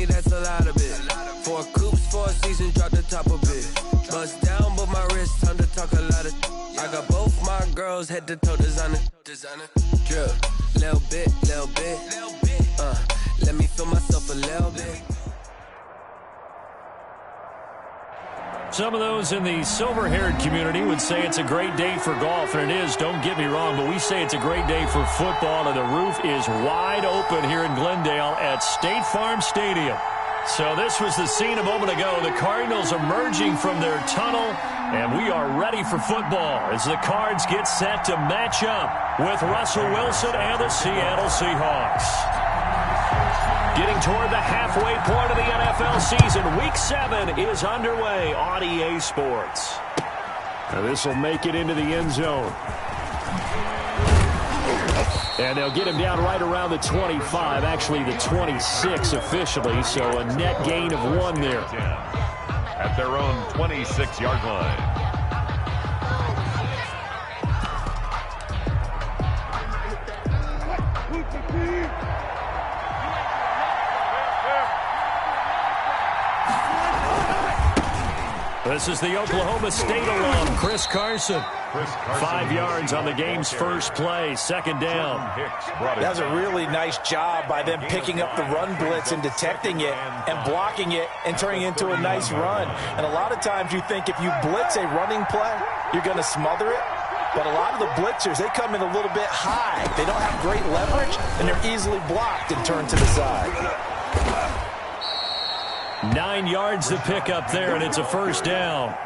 me, that's a lot of it. 4 coops, 4 seasons, drop the top a bit. Bust down, but my wrist, time to talk a lot of. I got both my girls head to toe designer. Drip, little bit. Let me feel myself a little bit. Some of those in the silver-haired community would say it's a great day for golf, and it is, don't get me wrong, but we say it's a great day for football, and the roof is wide open here in Glendale at State Farm Stadium. So this was the scene a moment ago. The Cardinals emerging from their tunnel, and we are ready for football as the Cards get set to match up with Russell Wilson and the Seattle Seahawks. Getting toward the halfway point of the NFL season, Week 7 is underway on EA Sports. Now this will make it into the end zone. And they'll get him down right around the 25, actually the 26 officially, so a net gain of 1 there. At their own 26-yard line. This is the Oklahoma State alum, Chris Carson. 5 yards on the game's first play, second down. That was a really nice job by them picking up the run blitz and detecting it and blocking it and turning it into a nice run. And a lot of times you think if you blitz a running play, you're going to smother it. But a lot of the blitzers, they come in a little bit high. They don't have great leverage, and they're easily blocked and turned to the side. 9 yards to pick up there, and it's a first down.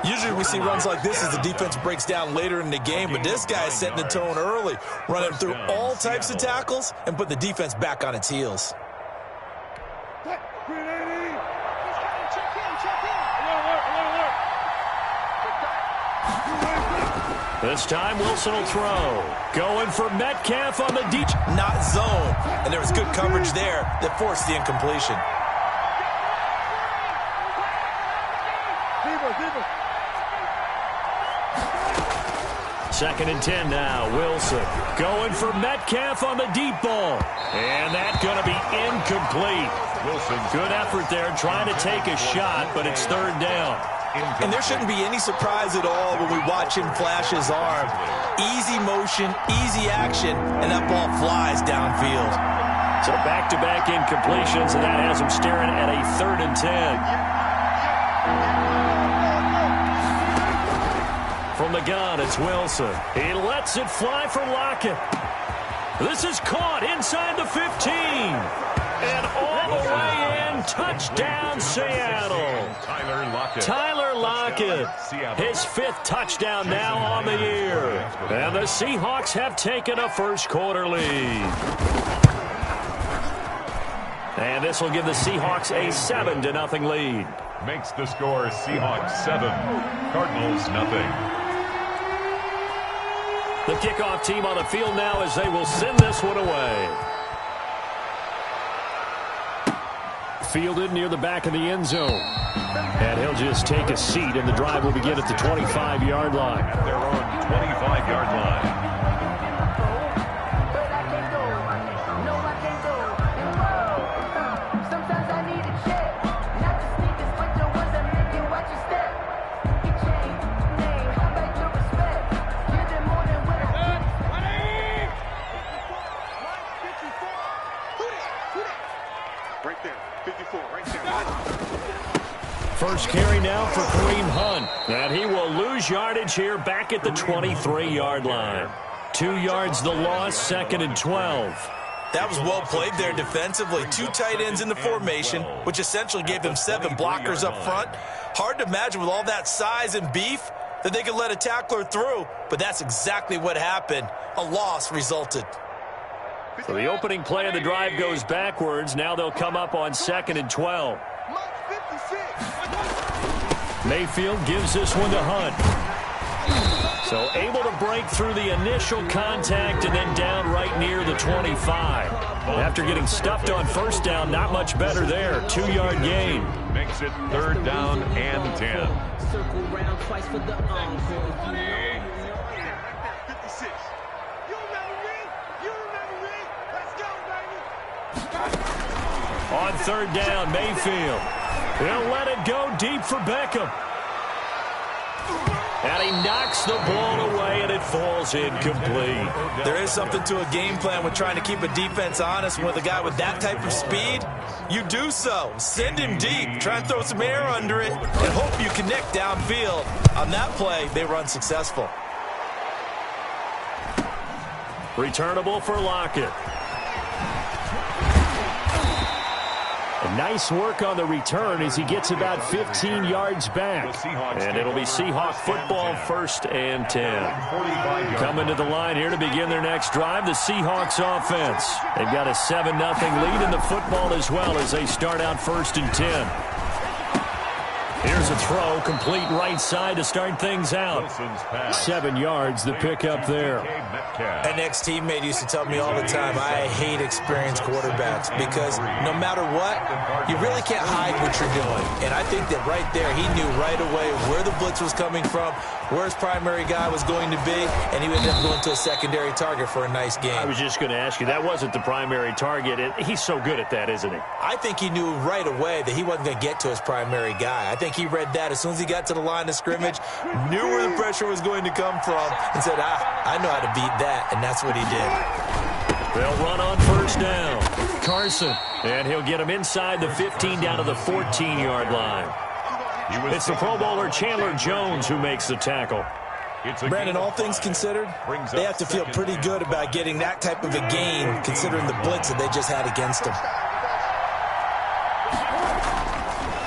Usually we see runs like this as the defense breaks down later in the game, but this guy is setting the tone early, running through all types of tackles and put the defense back on its heels. This time Wilson will throw. Going for Metcalf on the deep. Not zone, and there was good coverage there that forced the incompletion. Second and 10 now. Wilson going for Metcalf on the deep ball. And that's going to be incomplete. Wilson. Good effort there trying to take a shot, but it's third down. And there shouldn't be any surprise at all when we watch him flash his arm. Easy motion, easy action, and that ball flies downfield. So back-to-back incompletions, and that has him staring at a third and 10. From the gun, it's Wilson. He lets it fly for Lockett. This is caught inside the 15. And all the way in, touchdown Seattle. Tyler Lockett, his 5th touchdown now on the year. And the Seahawks have taken a first-quarter lead. And this will give the Seahawks a 7-0 lead. Makes the score Seahawks 7, Cardinals nothing. The kickoff team on the field now as they will send this one away. Fielded near the back of the end zone. And he'll just take a seat, and the drive will begin at the 25-yard line. At their own 25-yard line. First carry now for Kareem Hunt. And he will lose yardage here back at the 23-yard line. 2 yards the loss, second and 12. That was well played there defensively. 2 tight ends in the formation, which essentially gave them 7 blockers up front. Hard to imagine with all that size and beef that they could let a tackler through, but that's exactly what happened. A loss resulted. So the opening play of the drive goes backwards. Now they'll come up on second and 12. Mayfield gives this one to Hunt. So able to break through the initial contact and then down right near the 25. After getting stuffed on first down, not much better there. 2-yard gain. Makes it third down and 10. Circle round twice for the encore. On third down, Mayfield. He'll let it go deep for Beckham. And he knocks the ball away, and it falls incomplete. There is something to a game plan with trying to keep a defense honest with a guy with that type of speed. You do so. Send him deep. Try and throw some air under it and hope you connect downfield. On that play, they were unsuccessful. Returnable for Lockett. Nice work on the return as he gets about 15 yards back. And it'll be Seahawk football, 1st and 10. Coming to the line here to begin their next drive, the Seahawks offense. They've got a 7-0 lead in the football as well as they start out 1st and 10. Here's a throw, complete right side to start things out. 7 yards, the pickup there. An ex-teammate used to tell me all the time, I hate experienced quarterbacks because no matter what, you really can't hide what you're doing. And I think that right there, he knew right away where the blitz was coming from, where his primary guy was going to be, and he ended up going to a secondary target for a nice game. I was just going to ask you, that wasn't the primary target. He's so good at that, isn't he? I think he knew right away that he wasn't going to get to his primary guy. I think he read that as soon as he got to the line of scrimmage, knew where the pressure was going to come from, and said, I know how to beat that, and that's what he did. They'll run on first down. Carson, and he'll get him inside the 15 down to the 14-yard line. It's the Pro Bowler Chandler Jones who makes the tackle. Brandon, all things considered, they have to feel pretty good about getting that type of a gain considering the blitz that they just had against them.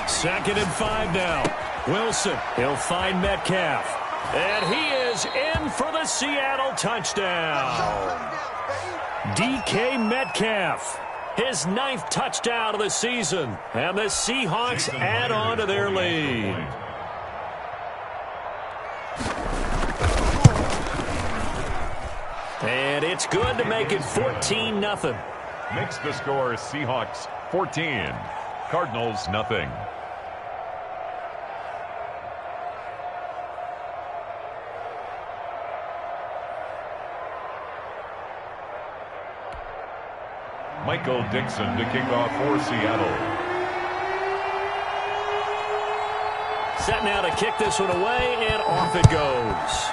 2nd and 5 now. Wilson, he'll find Metcalf. And he is in for the Seattle touchdown. DK Metcalf, his 9th touchdown of the season. And the Seahawks add on to their lead. And it's good to make it 14-0. Makes the score Seahawks 14, Cardinals nothing. Michael Dixon to kick off for Seattle. Set now to kick this one away, and off it goes.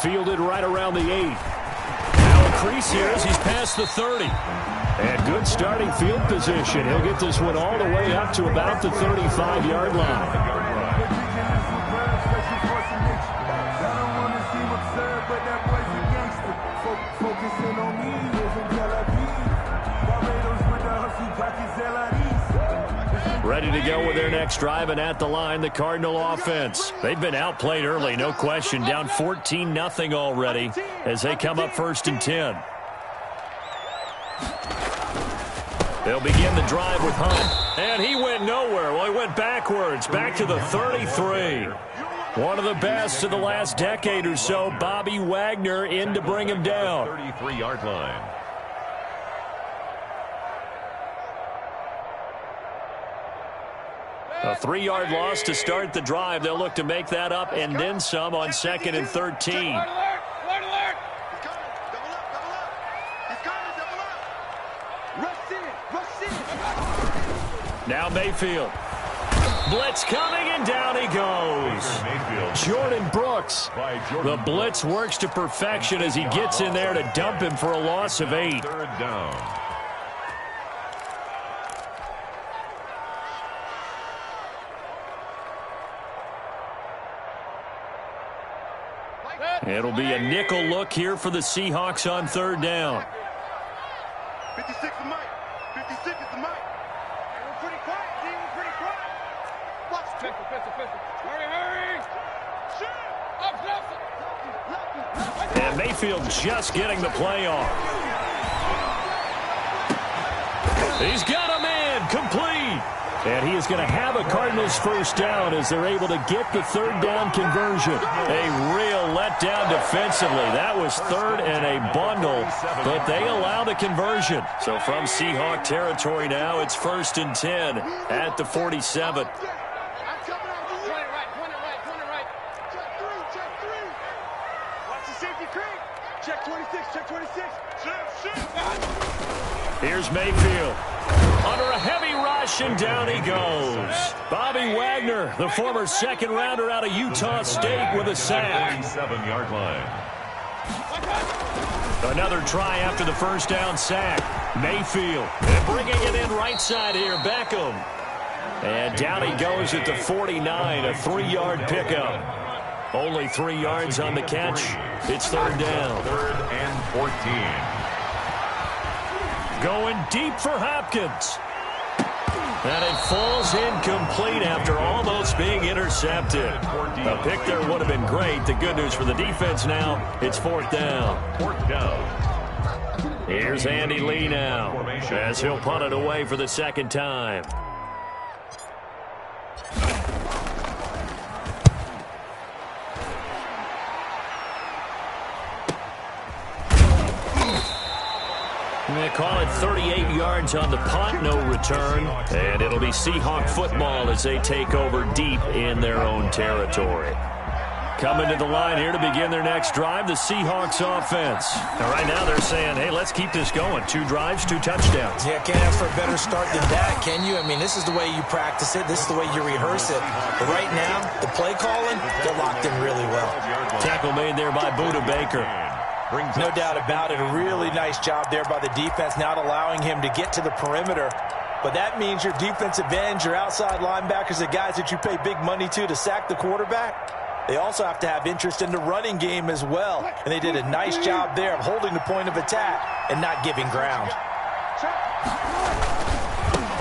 Fielded right around the 8. Now a crease here as he's past the 30. And good starting field position. He'll get this one all the way up to about the 35-yard line. Ready to go with their next drive, and at the line, the Cardinal offense. They've been outplayed early, no question. Down 14-0 already as they come up 1st and 10. They'll begin the drive with Hunt. And he went nowhere. Well, he went backwards, back to the 33. One of the best of the last decade or so, Bobby Wagner in to bring him down. 33-yard line. A 3-yard loss to start the drive. They'll look to make that up and then some on 2nd and 13. Now Mayfield. Blitz coming, and down he goes. Jordan Brooks. The blitz works to perfection as he gets in there to dump him for a loss of 8. 3rd down. It'll be a nickel look here for the Seahawks on 3rd down. 56 is Mike. 56 is the Mike. We're pretty quiet, D. We're pretty quiet. Watch. Pistol. Hurry. Shoot. And Mayfield just getting the play off. He's got a man complete. And he is going to have a Cardinals 1st down as they're able to get the 3rd down conversion. A real letdown defensively. That was 3rd and a bundle, but they allow the conversion. So from Seahawk territory now, it's 1st and 10 at the 47. Check 26, check 26. Here's Mayfield. Under a heavy rush, and down he goes. Bobby Wagner, the former second-rounder out of Utah State, with a sack. 37-yard line. Another try after the first down sack. Mayfield, and bringing it in right side here, Beckham. And down he goes at the 49, a 3-yard pickup. Only 3 yards on the catch. It's third down. 3rd and 14. Going deep for Hopkins. And it falls incomplete after almost being intercepted. A pick there would have been great. The good news for the defense now, it's 4th down. 4th down. Here's Andy Lee now, as he'll punt it away for the second time. They call it 38 yards on the punt, no return. And it'll be Seahawk football as they take over deep in their own territory. Coming to the line here to begin their next drive, the Seahawks offense. And right now they're saying, hey, let's keep this going. 2 drives, 2 touchdowns. Yeah, can't ask for a better start than that, can you? I mean, this is the way you practice it. This is the way you rehearse it. But right now, the play calling, they're locked in really well. Tackle made there by Budda Baker. No doubt about it. A really nice job there by the defense, not allowing him to get to the perimeter. But that means your defensive ends, your outside linebackers, the guys that you pay big money to sack the quarterback, they also have to have interest in the running game as well. And they did a nice job there of holding the point of attack and not giving ground.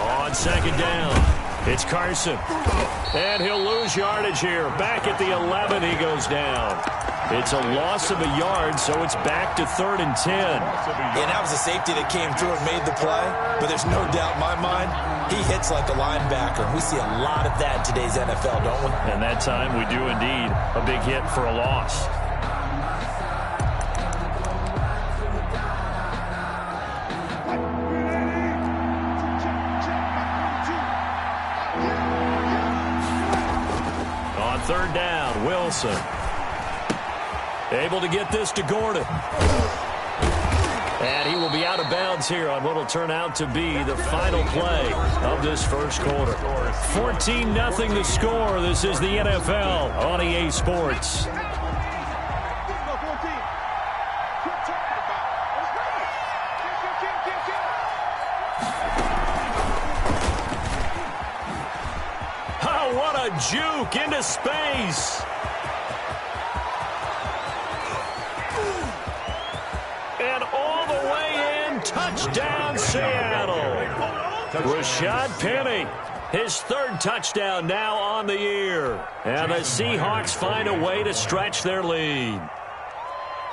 On second down, it's Carson. And he'll lose yardage here. Back at the 11, he goes down. It's a loss of a yard, so it's back to 3rd and 10. And that was a safety that came through and made the play. But there's no doubt in my mind, he hits like a linebacker. We see a lot of that in today's NFL, don't we? And that time we do indeed. A big hit for a loss. On 3rd down, Wilson. Able to get this to Gordon. And he will be out of bounds here on what will turn out to be the final play of this first quarter. 14-0 the score. This is the NFL on EA Sports. Oh, what a juke into space. Touchdown, Seattle. Rashad Penny, his 3rd touchdown now on the year. And the Seahawks find a way to stretch their lead.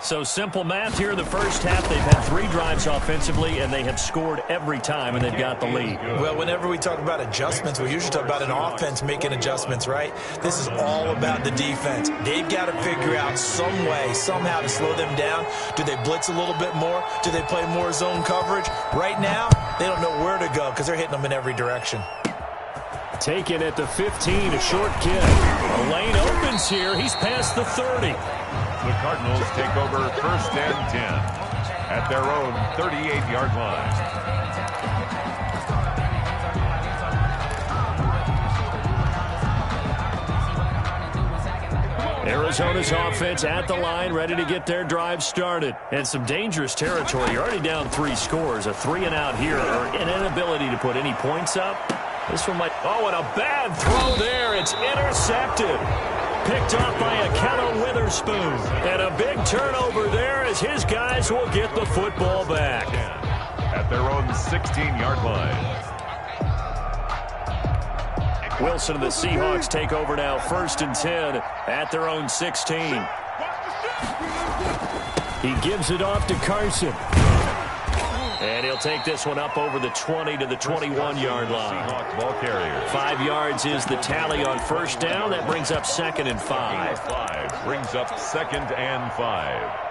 So simple math here in the first half. They've had 3 drives offensively, and they have scored every time, and they've got the lead. Well, whenever we talk about adjustments, we usually talk about an offense making adjustments, right? This is all about the defense. They've got to figure out some way, somehow to slow them down. Do they blitz a little bit more? Do they play more zone coverage? Right now, they don't know where to go because they're hitting them in every direction. Taken at the 15, a short kick. A lane opens here. He's past the 30. The Cardinals take over 1st and 10 at their own 38-yard line. Arizona's offense at the line, ready to get their drive started. And some dangerous territory. You're already down 3 scores. A 3-and-out here, or an inability to put any points up. This one might... Oh, and a bad throw there. It's intercepted. Picked off by Akello Witherspoon. And a big turnover there as his guys will get the football back. At their own 16-yard line. Wilson and the Seahawks take over now, 1st and 10 at their own 16. He gives it off to Carson. And he'll take this one up over the 20 to the 21-yard line. Seahawks ball carrier. 5 yards is the tally on 1st down. That brings up 2nd and 5. Brings up 2nd and 5.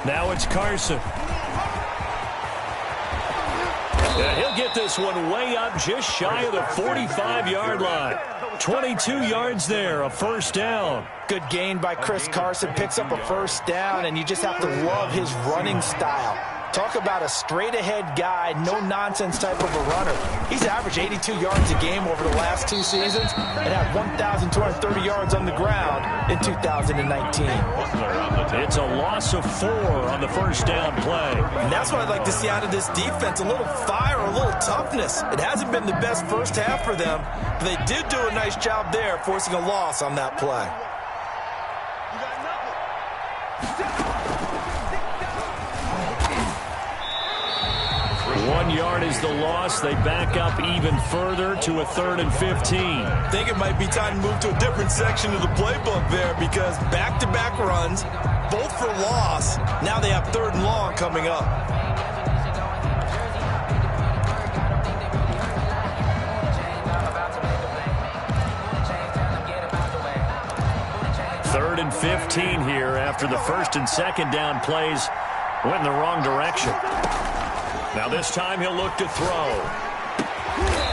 Now it's Carson. And he'll get this one way up just shy of the 45-yard line. 22 yards there, a first down. Good gain by Chris Carson. Picks up a first down, and you just have to love his running style. Talk about a straight-ahead guy, no-nonsense type of a runner. He's averaged 82 yards a game over the last 2 seasons and had 1,230 yards on the ground in 2019. It's a loss of 4 on the first down play. And that's what I'd like to see out of this defense, a little fire, a little toughness. It hasn't been the best first half for them, but they did do a nice job there, forcing a loss on that play. 1 yard is the loss. They back up even further to a 3rd and 15. I think it might be time to move to a different section of the playbook there, because back-to-back runs, both for loss. Now they have 3rd and long coming up. Third and 15 here after the 1st and 2nd down plays went in the wrong direction. Now this time he'll look to throw.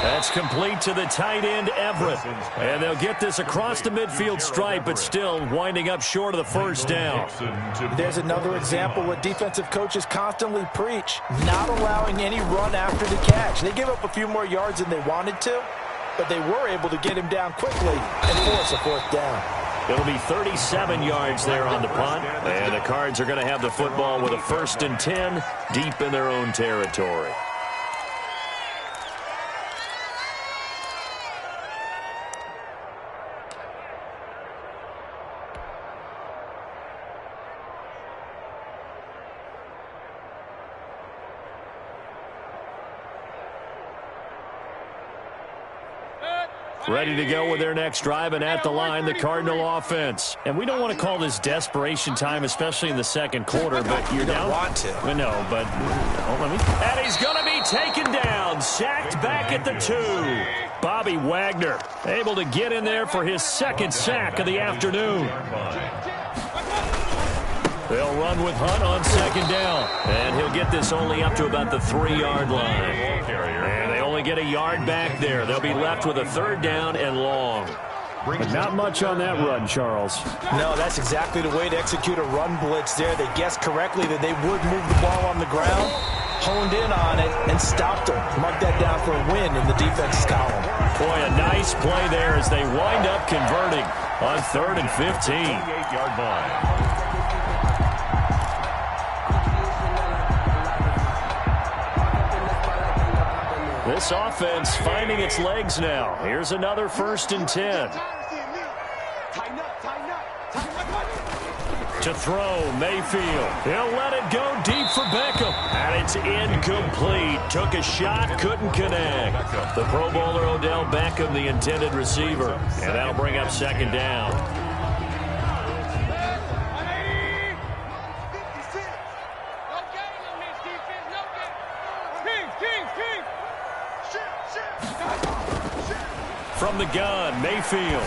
That's complete to the tight end, Everett. And they'll get this across the midfield stripe, but still winding up short of the first down. There's another example what defensive coaches constantly preach, not allowing any run after the catch. They gave up a few more yards than they wanted to, but they were able to get him down quickly and force a 4th down. It'll be 37 yards there on the punt, and the Cards are going to have the football with a 1st and 10 deep in their own territory. Ready to go with their next drive, and at the line, the Cardinal offense. And we don't want to call this desperation time, especially in the 2nd quarter, but you're down. Want to. I know, but and he's going to be taken down, sacked back at the 2. Bobby Wagner able to get in there for his 2nd sack of the afternoon. They'll run with Hunt on 2nd down, and he'll get this only up to about the 3-yard line. And they only get a yard back there. They'll be left with a 3rd down and long. But not much on that run, Charles. No, that's exactly the way to execute a run blitz there. They guessed correctly that they would move the ball on the ground, honed in on it, and stopped them. Mark that down for a win in the defense's column. Boy, a nice play there as they wind up converting on 3rd and 15. 28-yard line. This offense finding its legs now. Here's another 1st and 10. To throw, Mayfield. He'll let it go deep for Beckham. And it's incomplete. Took a shot, couldn't connect. The Pro Bowler Odell Beckham, the intended receiver. And that'll bring up 2nd down. From the gun, Mayfield.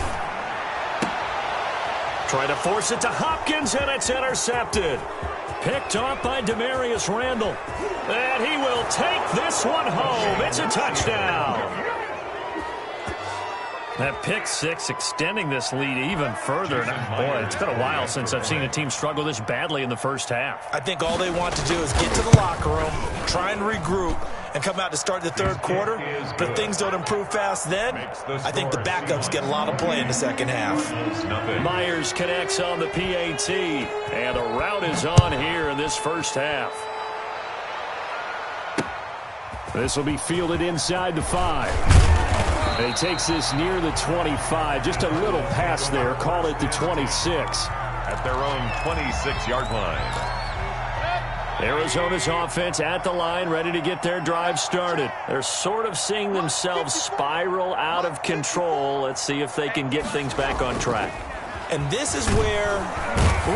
Trying to force it to Hopkins, and it's intercepted. Picked off by Demarius Randall. And he will take this one home. It's a touchdown. That pick 6 extending this lead even further. And boy, it's been a while since I've seen a team struggle this badly in the first half. I think all they want to do is get to the locker room, try and regroup, and come out to start the 3rd quarter. But if things don't improve fast then, I think the backups get a lot of play in the 2nd half. Myers connects on the PAT, and the route is on here in this first half. This will be fielded inside the 5. And he takes this near the 25. Just a little pass there. Call it the 26. At their own 26-yard line. Arizona's offense at the line, ready to get their drive started. They're sort of seeing themselves spiral out of control. Let's see if they can get things back on track. And this is where...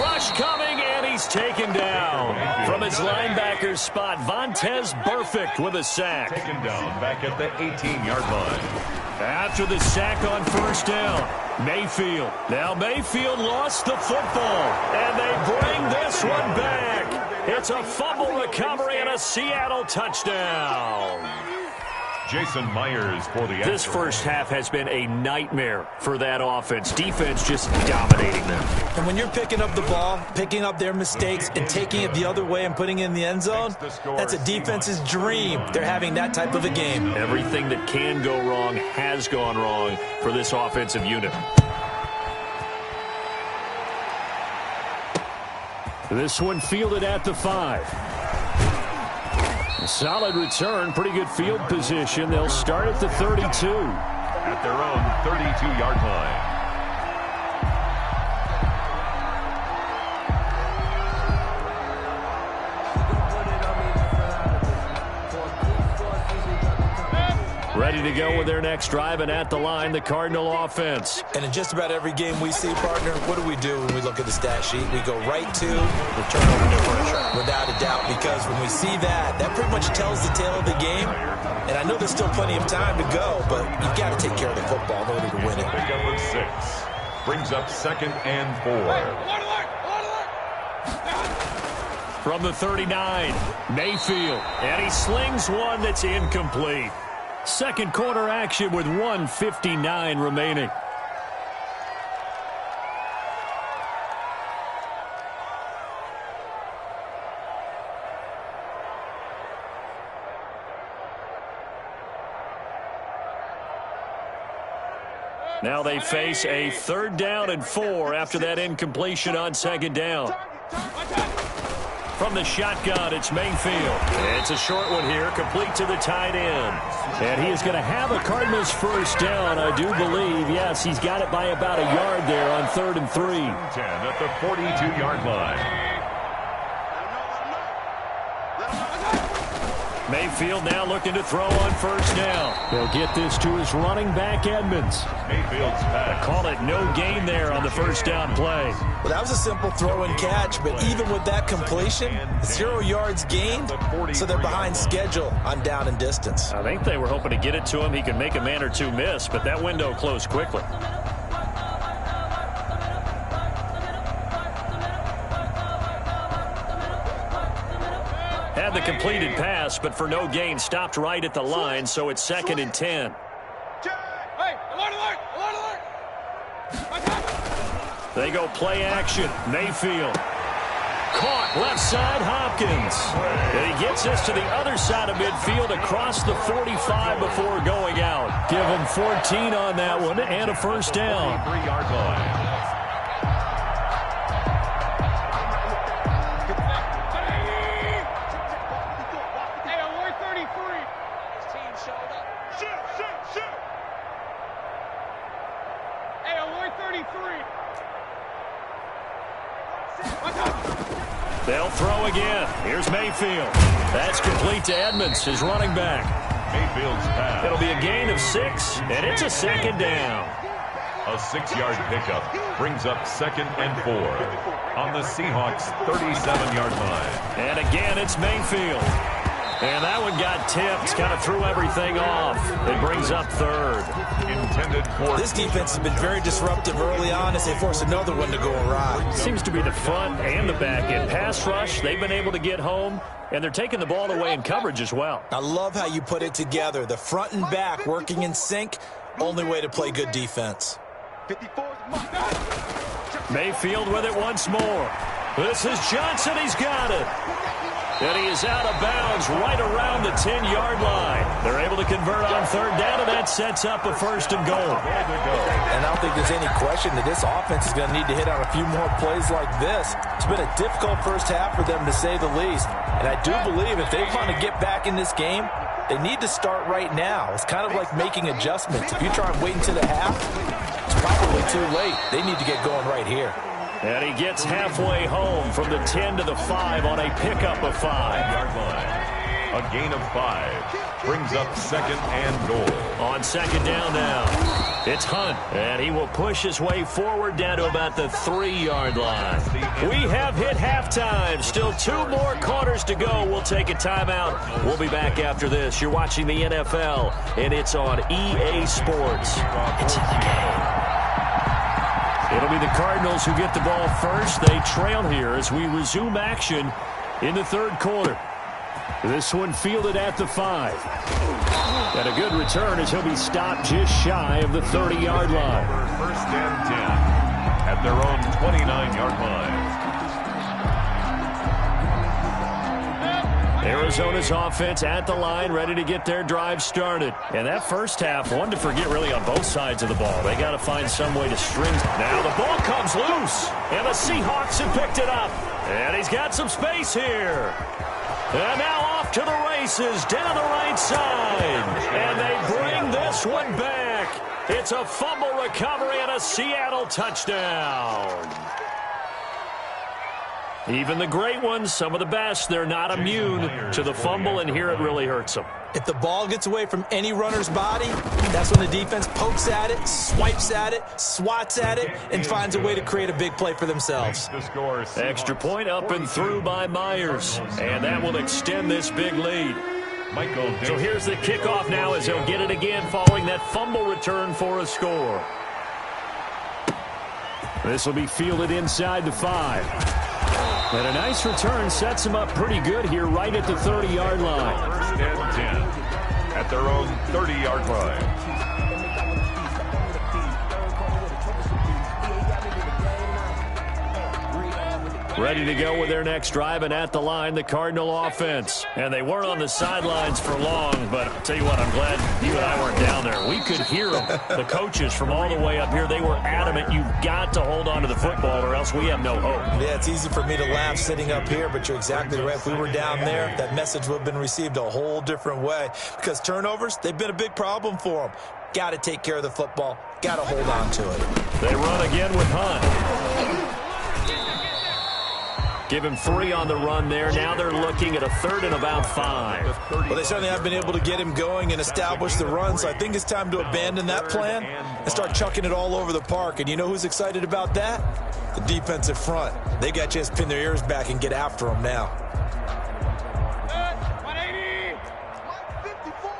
Rush coming, and he's taken down. From his linebacker spot, Vontaze Burfict with a sack. Taken down back at the 18-yard line. After the sack on 1st down, Mayfield. Now Mayfield lost the football, and they bring this one back. It's a fumble recovery and a Seattle touchdown. Jason Myers for the This first half has been a nightmare for that offense. Defense just dominating them. And when you're picking up the ball, picking up their mistakes, and taking it the other way and putting it in the end zone, that's a defense's dream. They're having that type of a game. Everything that can go wrong has gone wrong for this offensive unit. This one fielded at the 5. Solid return, pretty good field position. They'll start at the 32. At their own 32-yard line. Ready to go with their next drive, and at the line, the Cardinal offense. And in just about every game we see, partner, what do we do when we look at the stat sheet? We go right to the turnover differential, without a doubt, because when we see that, that pretty much tells the tale of the game. And I know there's still plenty of time to go, but you've got to take care of the football in order to win it. Pickup of 6. Brings up 2nd and 4. From the 39, Mayfield, and he slings one that's incomplete. Second quarter action with 1:59 remaining. Now they face a 3rd down and 4 after that incompletion on 2nd down. From the shotgun, it's Mayfield. It's a short one here, complete to the tight end. And he is going to have a Cardinals first down, I do believe. Yes, he's got it by about a yard there on 3rd and 3. 10 at the 42-yard line. Mayfield now looking to throw on first down. He'll get this to his running back, Edmonds. Mayfield's pass. Call it no gain there on the first down play. Well, that was a simple throw and catch, but even with that completion, 0 yards gained, so they're behind schedule on down and distance. I think they were hoping to get it to him. He could make a man or two miss, but that window closed quickly. Had the completed pass, but for no gain, stopped right at the line, so it's 2nd and 10. They go play action. Mayfield. Caught left side, Hopkins. And he gets us to the other side of midfield across the 45 before going out. Give him 14 on that one and a first down. 3-yard line. They'll throw again. Here's Mayfield. That's complete to Edmonds, his running back. Mayfield's pass. It'll be a gain of 6, and it's a 2nd down. A 6-yard pickup brings up 2nd and 4 on the Seahawks' 37-yard line. And again, it's Mayfield. And that one got tipped, kind of threw everything off. It brings up 3rd. Intended for... This defense has been very disruptive early on as they force another one to go awry. Seems to be the front and the back end. Pass rush, they've been able to get home, and they're taking the ball away in coverage as well. I love how you put it together. The front and back working in sync, only way to play good defense. Mayfield with it once more. This is Johnson, he's got it. And he is out of bounds right around the 10-yard line. They're able to convert on 3rd down, and that sets up a 1st and goal. And I don't think there's any question that this offense is going to need to hit on a few more plays like this. It's been a difficult first half for them, to say the least. And I do believe if they want to get back in this game, they need to start right now. It's kind of like making adjustments. If you try and wait until the half, it's probably too late. They need to get going right here. And he gets halfway home from the 10 to the 5 on a pickup of 5. 5-yard line. A gain of 5 brings up 2nd and goal. On 2nd down now, it's Hunt, and he will push his way forward down to about the 3-yard line. We have hit halftime. Still 2 more quarters to go. We'll take a timeout. We'll be back after this. You're watching the NFL, and it's on EA Sports. It's in the game. It'll be the Cardinals who get the ball first. They trail here as we resume action in the third quarter. This one fielded at the 5. And a good return as he'll be stopped just shy of the 30-yard line. First and 10 at their own 29-yard line. Arizona's offense at the line, ready to get their drive started. And that first half, one to forget really on both sides of the ball. They got to find some way to string. Now the ball comes loose, and the Seahawks have picked it up. And he's got some space here. And now off to the races down the right side. And they bring this one back. It's a fumble recovery and a Seattle touchdown. Even the great ones, some of the best, they're not immune to the fumble, and here it really hurts them. If the ball gets away from any runner's body, that's when the defense pokes at it, swipes at it, swats at it, and finds a way to create a big play for themselves. Extra point up and through by Myers, and that will extend this big lead. So here's the kickoff now as they'll get it again following that fumble return for a score. This will be fielded inside the 5. And a nice return sets them up pretty good here right at the 30-yard line. First and 10 at their own 30-yard line. Ready to go with their next drive, and at the line, the Cardinal offense. And they weren't on the sidelines for long, but I'll tell you what, I'm glad you and I weren't down there. We could hear them, the coaches from all the way up here. They were adamant, you've got to hold on to the football or else we have no hope. Yeah, it's easy for me to laugh sitting up here, but you're exactly right. If we were down there, that message would have been received a whole different way. Because turnovers, they've been a big problem for them. Got to take care of the football. Got to hold on to it. They run again with Hunt. Give him 3 on the run there. Now they're looking at a 3rd and about 5. Well, they certainly have been able to get him going and establish the run, so I think it's time to abandon that plan and start chucking it all over the park. And you know who's excited about that? The defensive front. They got to just pin their ears back and get after him now. 180. 154.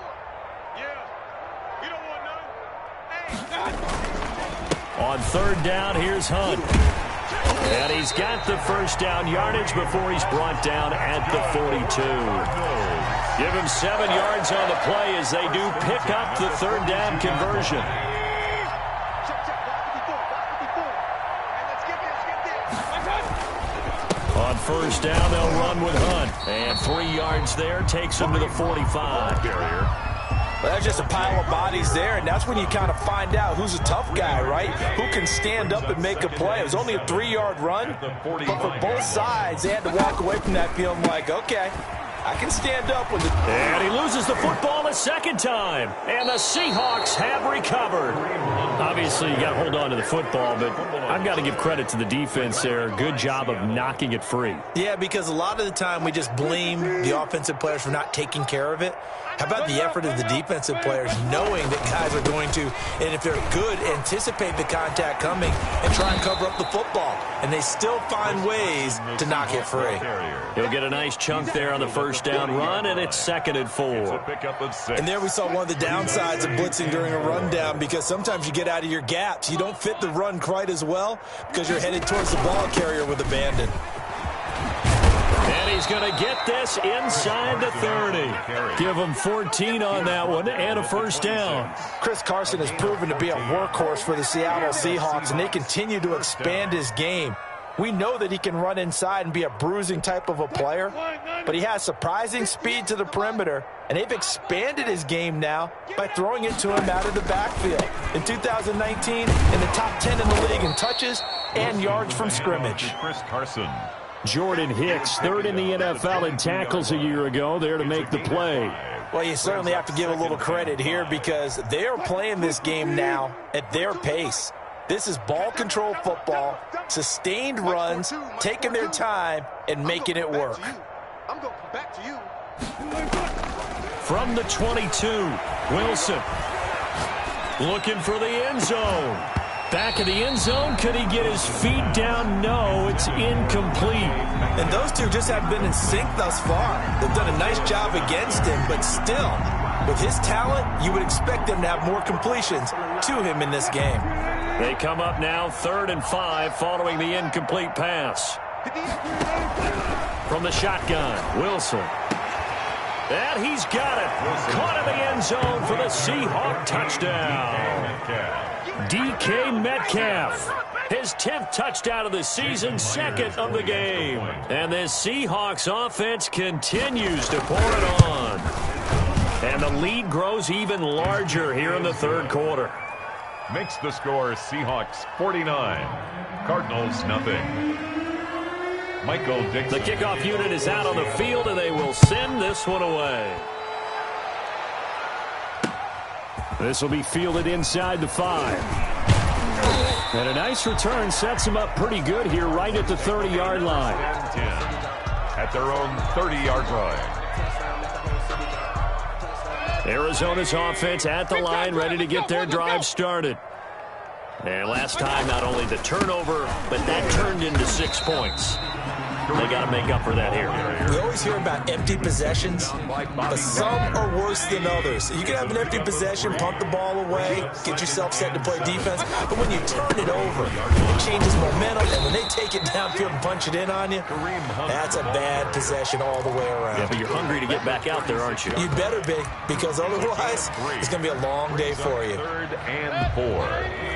Yeah. You don't want none. On 3rd down, here's Hunt. And he's got the first down yardage before he's brought down at the 42. Give him 7 yards on the play as they do pick up the 3rd down conversion. On 1st down, they'll run with Hunt. And 3 yards there takes him to the 45. Well, that's just a pile of bodies there, and that's when you kind of find out who's a tough guy, right? Who can stand up and make a play. It was only a 3-yard run, but for both sides, they had to walk away from that feeling like, okay, I can stand up with it. And he loses the football a 2nd time, and the Seahawks have recovered. Obviously, you got to hold on to the football, but I've got to give credit to the defense there. Good job of knocking it free. Yeah, because a lot of the time we just blame the offensive players for not taking care of it. How about the effort of the defensive players knowing that guys are going to, and if they're good, anticipate the contact coming and try and cover up the football. And they still find ways to knock it free. He'll get a nice chunk there on the 1st down run, and it's 2nd and 4. And there we saw one of the downsides of blitzing during a rundown, because sometimes you get out of your gaps. You don't fit the run quite as well because you're headed towards the ball carrier with abandon. And he's going to get this inside the 30. Give him 14 on that one and a 1st down. Chris Carson has proven to be a workhorse for the Seattle Seahawks, and they continue to expand his game. We know that he can run inside and be a bruising type of a player, but he has surprising speed to the perimeter, and they've expanded his game now by throwing it to him out of the backfield. In 2019, in the top 10 in the league in touches and yards from scrimmage. Chris Carson. Jordan Hicks, 3rd in the NFL in tackles a year ago, there to make the play. Well, you certainly have to give a little credit here because they are playing this game now at their pace. This is ball control football, sustained runs, taking their time, and making it work. I'm going to come back to you. From the 22, Wilson looking for the end zone. Back of the end zone, could he get his feet down? No, it's incomplete. And those two just haven't been in sync thus far. They've done a nice job against him, but still, with his talent, you would expect them to have more completions to him in this game. They come up now 3rd and 5 following the incomplete pass. from the shotgun. Wilson. And he's got it. Caught in the end zone for the Seahawk touchdown. DK Metcalf. His 10th touchdown of the season, second of the game. And this Seahawks offense continues to pour it on. And the lead grows even larger here in the third quarter. Makes the score Seahawks 49, Cardinals nothing. Michael Dixon. The kickoff unit is out on the field, and they will send this one away. This will be fielded inside the 5. And a nice return sets them up pretty good here right at the 30-yard line. 10 at their own 30-yard line. Arizona's offense at the line, ready to get their drive started. And last time, not only the turnover, but that turned into 6 points. They got to make up for that here. We always hear about empty possessions, but some are worse than others. You can have an empty possession, punt the ball away, get yourself set to play defense, but when you turn it over, it changes momentum, and when they take it downfield and punch it in on you, that's a bad possession all the way around. Yeah, but you're hungry to get back out there, aren't you? You better be, because otherwise, it's going to be a long day for you. 3rd and 4.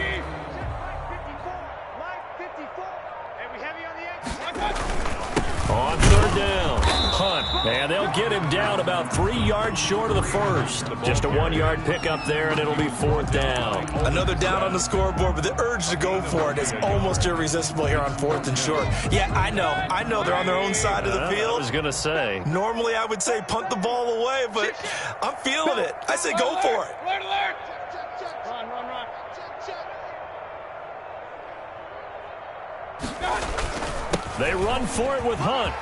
On 3rd down, Hunt. And they'll get him down about 3 yards short of the first. Just a 1-yard pickup there, and it'll be 4th down. Another down on the scoreboard, but the urge to go for it is almost irresistible here on 4th and short. Yeah, I know they're on their own side of the field. I was going to say. Normally I would say punt the ball away, but I'm feeling it. I say go for it. Alert! Run. They run for it with Hunt.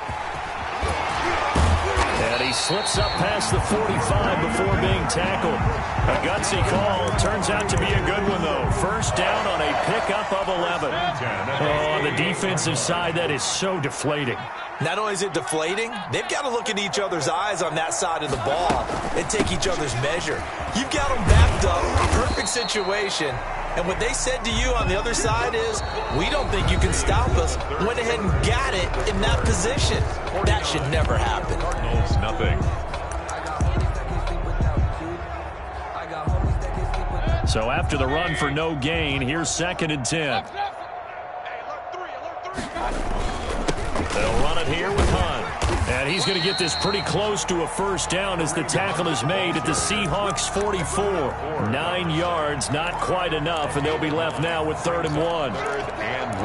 And he slips up past the 45 before being tackled. A gutsy call. Turns out to be a good one, though. First down on a pickup of 11. Oh, on the defensive side, that is so deflating. Not only is it deflating, they've got to look in each other's eyes on that side of the ball and take each other's measure. You've got them backed up, perfect situation. And what they said to you on the other side is, we don't think you can stop us. Went ahead and got it in that position. That should never happen. Cardinals nothing. So after the run for no gain, here's 2nd and 10. They'll run it here with Hunt. And he's going to get this pretty close to a first down as the tackle is made at the Seahawks 44. 9 yards, not quite enough, and they'll be left now with 3rd and 1. 3rd and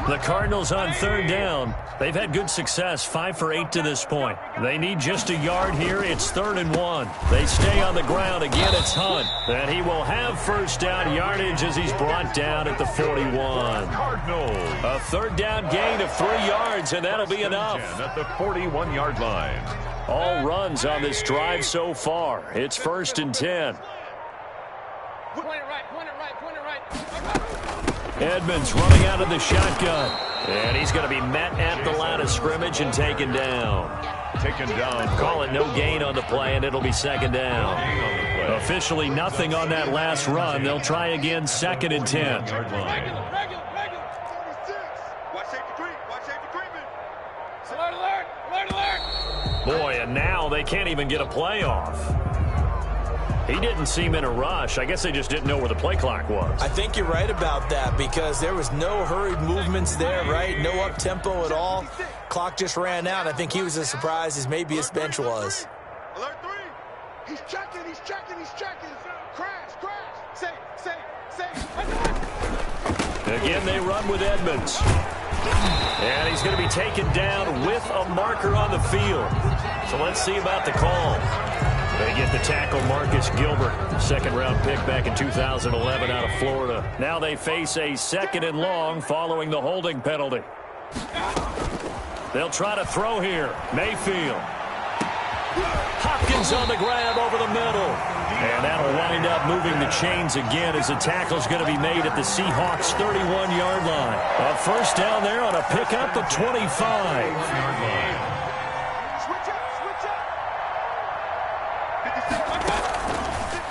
1. The Cardinals on 3rd down. They've had good success, 5 for 8 to this point. They need just a yard here. It's 3rd and 1. They stay on the ground. Again, it's Hunt. And he will have first down yardage as he's brought down at the 41. Cardinals. A 3rd down gain of 3 yards, and that'll be enough. At the 41-yard line. All runs on this drive so far. It's 1st and 10. Point it right. Edmonds running out of the shotgun. And he's going to be met at the line of scrimmage and taken down. Call it no gain on the play, and it'll be 2nd down. Officially nothing on that last run. They'll try again, 2nd and 10. Boy, and now they can't even get a play off. He didn't seem in a rush. I guess they just didn't know where the play clock was. I think you're right about that because there was no hurried movements there, right? No up-tempo at all. Clock just ran out. I think he was as surprised as maybe his bench was. Alert 3. He's checking. Crash. Safe. Again, they run with Edmonds. And he's going to be taken down with a marker on the field. So let's see about the call. They get the tackle, Marcus Gilbert, 2nd-round pick back in 2011 out of Florida. Now they face a 2nd and long following the holding penalty. They'll try to throw here. Mayfield. Hopkins on the grab over the middle. And that'll wind up moving the chains again as the tackle's going to be made at the Seahawks 31-yard line. A first down there on a pickup of 25.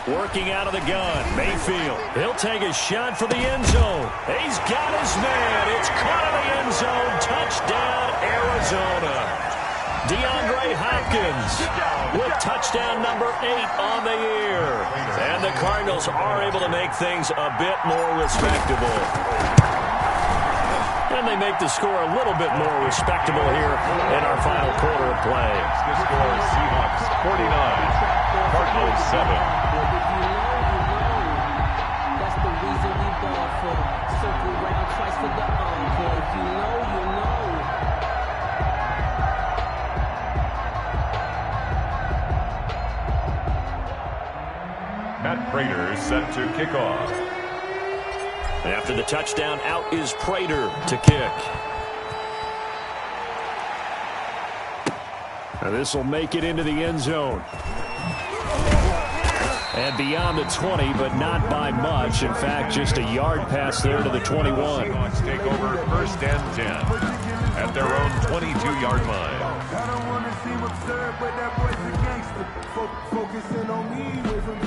Working out of the gun, Mayfield. He'll take a shot for the end zone. He's got his man. It's caught in the end zone. Touchdown, Arizona. DeAndre Hopkins with touchdown number 8 on the year. And the Cardinals are able to make things a bit more respectable. And they make the score a little bit more respectable here in our final quarter of play. The score is Seahawks 49, Cardinals 7. That's the reason we ball for. Circle round twice for the encore. If you know, you know. Matt Prater set to kick off. After the touchdown, out is Prater to kick. This will make it into the end zone. And beyond the 20, but not by much. In fact, just a yard pass there to the 21. Seahawks take over 1st and 10 at their own 22-yard line. I don't want to seem absurd, but that boy's a gangster. Focusing on me, wait from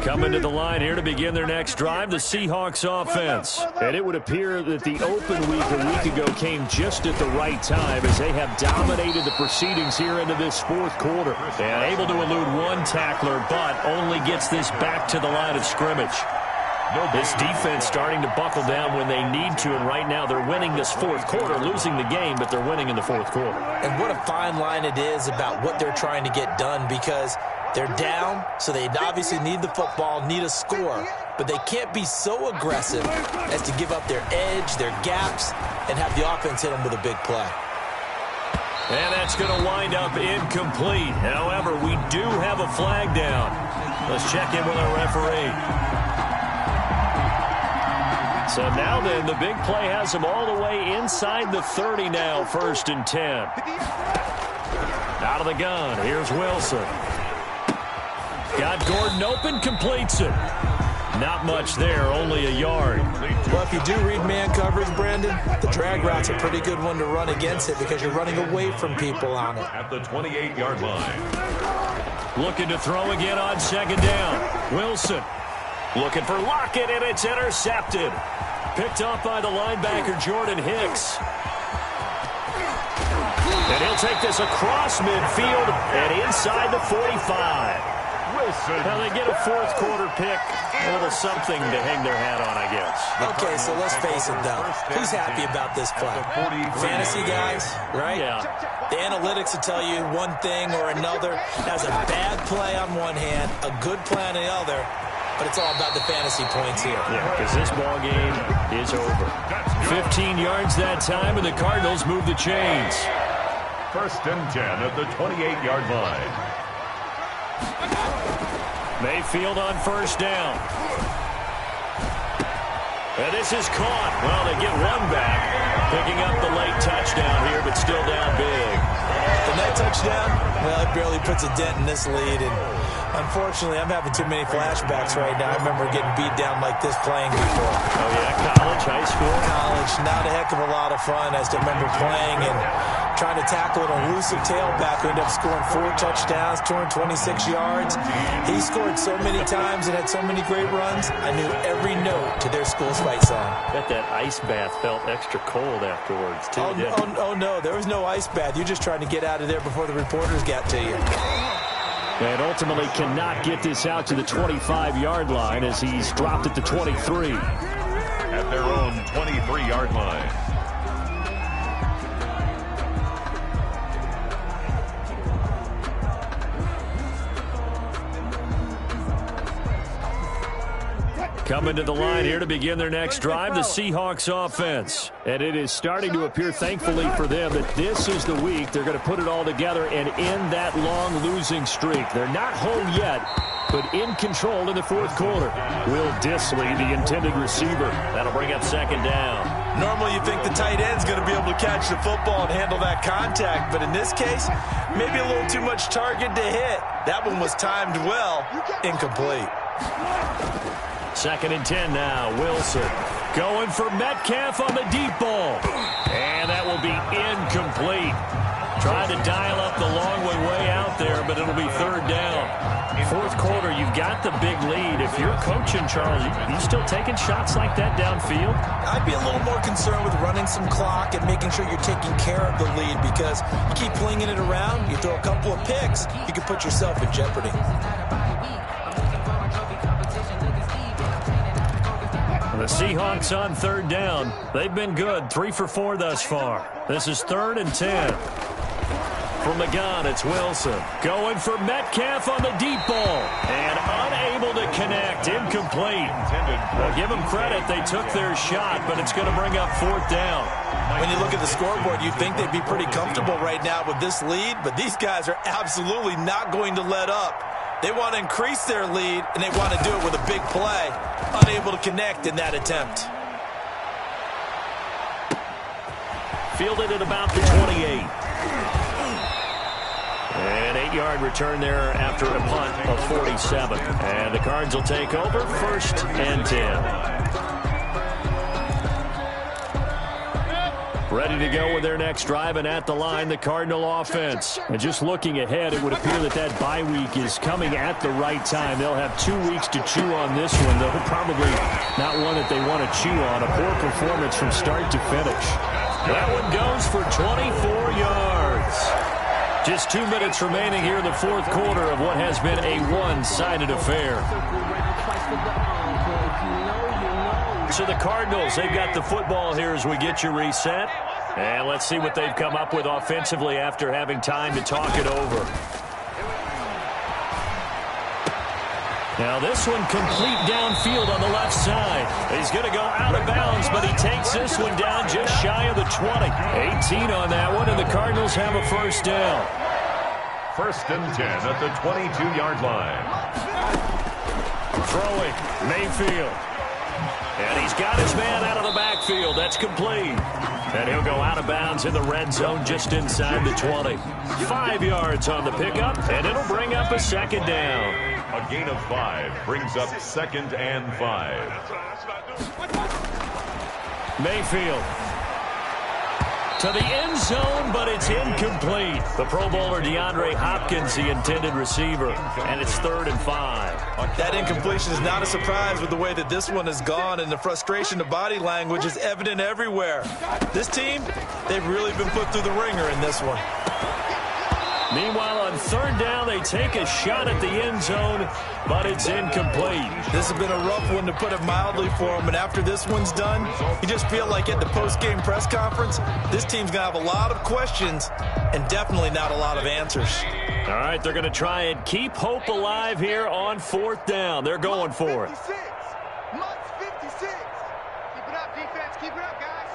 Coming to the line here to begin their next drive, the Seahawks offense. And it would appear that the open week a week ago came just at the right time as they have dominated the proceedings here into this fourth quarter. And able to elude one tackler, but only gets this back to the line of scrimmage. This defense starting to buckle down when they need to, and right now they're winning this fourth quarter, losing the game, but they're winning in the fourth quarter. And what a fine line it is about what they're trying to get done, because they're down, so they obviously need the football, need a score, but they can't be so aggressive as to give up their edge, their gaps, and have the offense hit them with a big play. And that's going to wind up incomplete. However, we do have a flag down. Let's check in with our referee. So now then, the big play has them all the way inside the 30 now, 1st and 10. Out of the gun, here's Wilson. Got Gordon open, completes it. Not much there, only a yard. Well, if you do read man coverage, Brandon, the drag route's a pretty good one to run against it because you're running away from people on it. At the 28-yard line. Looking to throw again on 2nd down. Wilson looking for Lockett, and it's intercepted. Picked off by the linebacker, Jordan Hicks. And he'll take this across midfield and inside the 45. Now they get a fourth quarter pick, a little something to hang their hat on, I guess. Okay, so let's face it, though. Who's happy about this play? Fantasy guys, right? Yeah. The analytics will tell you one thing or another. Has a bad play on one hand, a good play on the other, but it's all about the fantasy points here. Yeah, because this ball game is over. 15 yards that time, and the Cardinals move the chains. 1st and 10 at the 28-yard line. Mayfield on 1st down. And this is caught. Well, they get one back. Picking up the late touchdown here, but still down big. And that touchdown, well, it barely puts a dent in this lead. And unfortunately, I'm having too many flashbacks right now. I remember getting beat down like this playing before. Oh, yeah, college, high school? College, not a heck of a lot of fun. I still remember playing and trying to tackle an elusive tailback who ended up scoring 4 touchdowns, 226 yards. He scored so many times and had so many great runs, I knew every note to their school's fight song. Bet that ice bath felt extra cold afterwards, too. Oh, no, there was no ice bath. You're just trying to get out of there before the reporters got to you. And ultimately cannot get this out to the 25-yard line as he's dropped at the 23. At their own 23-yard line. Coming to the line here to begin their next drive, the Seahawks offense. And it is starting to appear, thankfully for them, that this is the week they're going to put it all together and end that long losing streak. They're not home yet, but in control in the fourth quarter. Will Dissly, the intended receiver. That'll bring up 2nd down. Normally you think the tight end's going to be able to catch the football and handle that contact, but in this case, maybe a little too much target to hit. That one was timed well, incomplete. 2nd and 10 now. Wilson going for Metcalf on the deep ball. And that will be incomplete. Trying to dial up the long way out there, but it'll be 3rd down. Fourth quarter, you've got the big lead. If you're coaching, Charles, you still taking shots like that downfield? I'd be a little more concerned with running some clock and making sure you're taking care of the lead, because you keep flinging it around, you throw a couple of picks, you can put yourself in jeopardy. The Seahawks on third down. They've been good, 3 for 4 thus far. This is 3rd and 10. From the gun, it's Wilson. Going for Metcalf on the deep ball. And unable to connect. Incomplete. Well, give them credit. They took their shot, but it's going to bring up 4th down. When you look at the scoreboard, you'd think they'd be pretty comfortable right now with this lead, but these guys are absolutely not going to let up. They want to increase their lead, and they want to do it with a big play. Unable to connect in that attempt. Fielded at about the 28. An 8-yard return there after a punt of 47. And the Cards will take over, 1st and 10. Ready to go with their next drive, and at the line, the Cardinal offense. And just looking ahead, it would appear that bye week is coming at the right time. They'll have 2 weeks to chew on this one, though probably not one that they want to chew on. A poor performance from start to finish. That one goes for 24 yards. Just 2 minutes remaining here in the fourth quarter of what has been a one-sided affair. So the Cardinals, they've got the football here as we get you reset. And let's see what they've come up with offensively after having time to talk it over. Now this one complete downfield on the left side. He's going to go out of bounds, but he takes this one down just shy of the 20. 18 on that one, and the Cardinals have a 1st down. 1st and 10 at the 22-yard line. Throwing, Mayfield. And he's got his man out of the backfield. That's complete. And he'll go out of bounds in the red zone just inside the 20. 5 yards on the pickup, and it'll bring up a 2nd down. A gain of 5 brings up 2nd and 5. Mayfield to the end zone, but it's incomplete. The Pro Bowler DeAndre Hopkins, the intended receiver, and it's 3rd and 5. That incompletion is not a surprise with the way that this one has gone, and the frustration of body language is evident everywhere. This team, they've really been put through the ringer in this one. Meanwhile, on 3rd down, they take a shot at the end zone, but it's incomplete. This has been a rough one, to put it mildly, for them. And after this one's done, you just feel like at the post-game press conference, this team's going to have a lot of questions and definitely not a lot of answers. All right, they're going to try and keep hope alive here on 4th down. They're going for it. Must 56. Keep it up, defense. Keep it up, guys.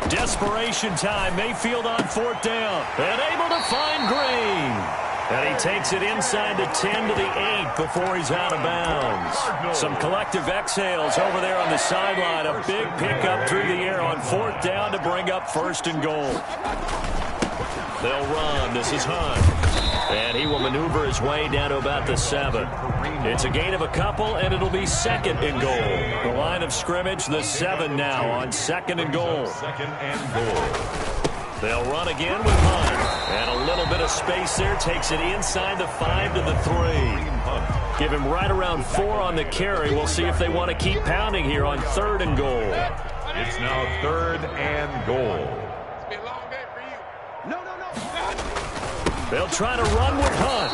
Desperation time. Mayfield on 4th down. And able to find Green. And he takes it inside the 10 to the 8 before he's out of bounds. Some collective exhales over there on the sideline. A big pickup through the air on 4th down to bring up 1st and goal. They'll run. This is Hunt. And he will maneuver his way down to about the 7. It's a gain of a couple, and it'll be 2nd and goal. The line of scrimmage, the 7 now on 2nd and goal. 2nd and goal. They'll run again with Hunt. And a little bit of space there. Takes it inside the 5 to the 3. Give him right around 4 on the carry. We'll see if they want to keep pounding here on 3rd and goal. It's now 3rd and goal. It's been a long day for you. No. They'll try to run with Hunt.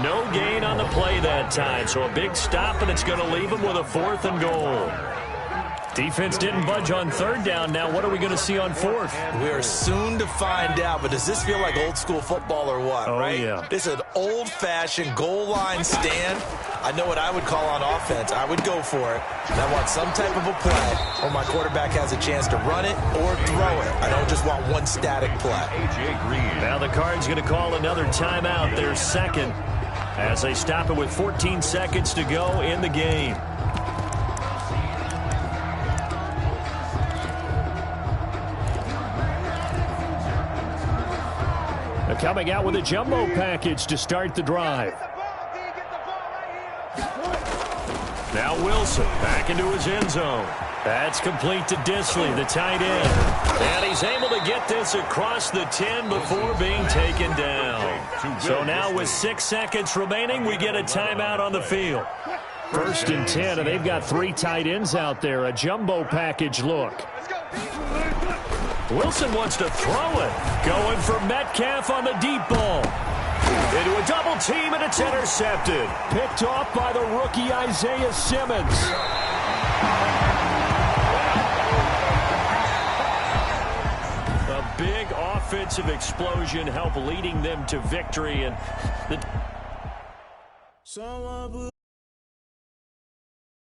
No gain on the play that time. So a big stop, and it's going to leave them with a 4th and goal. Defense didn't budge on 3rd down. Now what are we going to see on 4th? We are soon to find out, but does this feel like old school football or what, right? Yeah. This is an old-fashioned goal line stand. I know what I would call on offense. I would go for it. And I want some type of a play where my quarterback has a chance to run it or throw it. I don't just want one static play. A.J. Green. Now the Cards going to call another timeout, their 2nd, as they stop it with 14 seconds to go in the game. Coming out with a jumbo package to start the drive. Now Wilson back into his end zone. That's complete to Disley, the tight end. And he's able to get this across the 10 before being taken down. So now with 6 seconds remaining, we get a timeout on the field. 1st and 10, and they've got 3 tight ends out there. A jumbo package look. Wilson wants to throw it. Going for Metcalf on the deep ball. Into a double team, and it's intercepted. Picked off by the rookie Isaiah Simmons. A big offensive explosion helped leading them to victory. And the